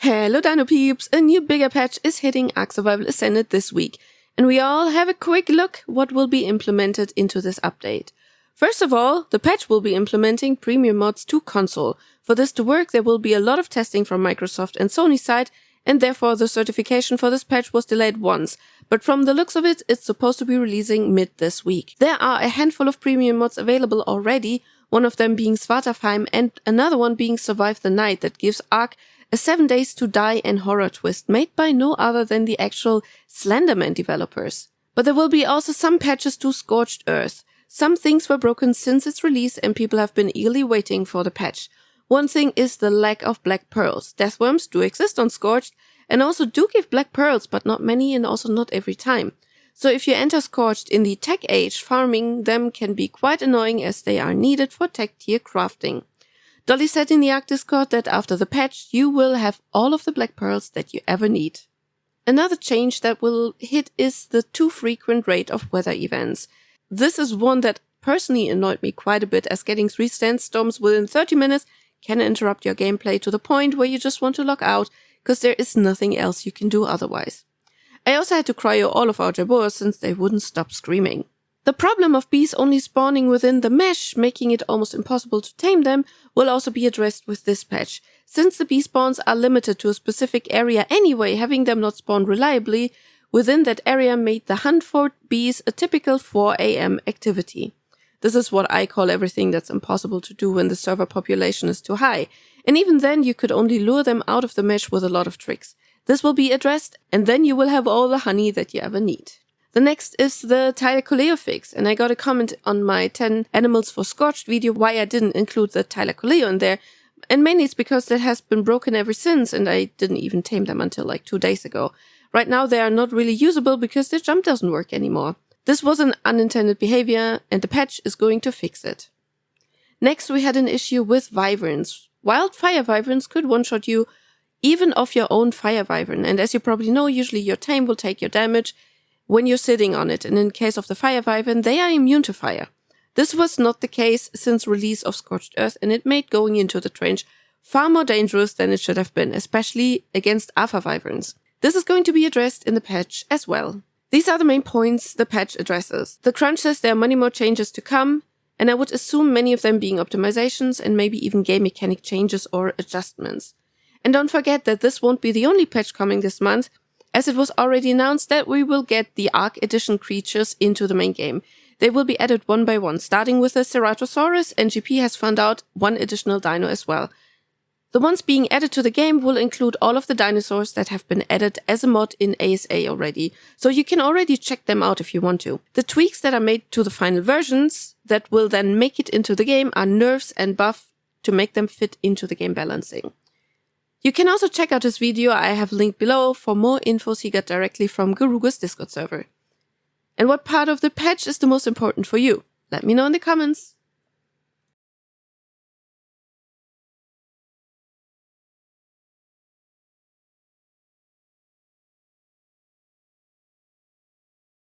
Hello Dino Peeps! A new bigger patch is hitting Ark Survival Ascended this week, and we all have a quick look what will be implemented into this update. First of all, the patch will be implementing premium mods to console. For this to work, there will be a lot of testing from Microsoft and Sony's side, and therefore the certification for this patch was delayed once, but from the looks of it, it's supposed to be releasing mid this week. There are a handful of premium mods available already, one of them being Svartalfheim and another one being Survive the Night that gives Ark a 7 Days to Die and horror twist made by no other than the actual Slenderman developers. But there will be also some patches to Scorched Earth. Some things were broken since its release and people have been eagerly waiting for the patch. One thing is the lack of black pearls. Deathworms do exist on Scorched and also do give black pearls, but not many and also not every time. So if you enter Scorched in the tech age, farming them can be quite annoying as they are needed for tech tier crafting. Dolly said in the Ark Discord that after the patch, you will have all of the black pearls that you ever need. Another change that will hit is the too frequent rate of weather events. This is one that personally annoyed me quite a bit, as getting 3 sandstorms within 30 minutes can interrupt your gameplay to the point where you just want to log out, because there is nothing else you can do otherwise. I also had to cryo all of our jaboas since they wouldn't stop screaming. The problem of bees only spawning within the mesh, making it almost impossible to tame them, will also be addressed with this patch. Since the bee spawns are limited to a specific area anyway, having them not spawn reliably within that area made the hunt for bees a typical 4 AM activity. This is what I call everything that's impossible to do when the server population is too high, and even then you could only lure them out of the mesh with a lot of tricks. This will be addressed, and then you will have all the honey that you ever need. The next is the Tyler fix, and I got a comment on my 10 Animals for Scorched video why I didn't include the Tyler in there, and mainly it's because that has been broken ever since and I didn't even tame them until like 2 days ago. Right now they are not really usable because their jump doesn't work anymore. This was an unintended behavior and the patch is going to fix it. Next we had an issue with Vibrance. Wildfire Vibrance could one-shot you even off your own Fire Wyvern, and as you probably know, usually your tame will take your damage when you're sitting on it, and in case of the Fire Wyvern, they are immune to fire. This was not the case since release of Scorched Earth, and it made going into the trench far more dangerous than it should have been, especially against Alpha Wyverns. This is going to be addressed in the patch as well. These are the main points the patch addresses. The crunch says there are many more changes to come, and I would assume many of them being optimizations and maybe even game mechanic changes or adjustments. And don't forget that this won't be the only patch coming this month, as it was already announced that we will get the Ark Edition creatures into the main game. They will be added one by one, starting with the Ceratosaurus, and GP has found out one additional dino as well. The ones being added to the game will include all of the dinosaurs that have been added as a mod in ASA already, so you can already check them out if you want to. The tweaks that are made to the final versions that will then make it into the game are nerfs and buff to make them fit into the game balancing. You can also check out this video I have linked below for more infos he got directly from Garuga's Discord server. And what part of the patch is the most important for you? Let me know in the comments.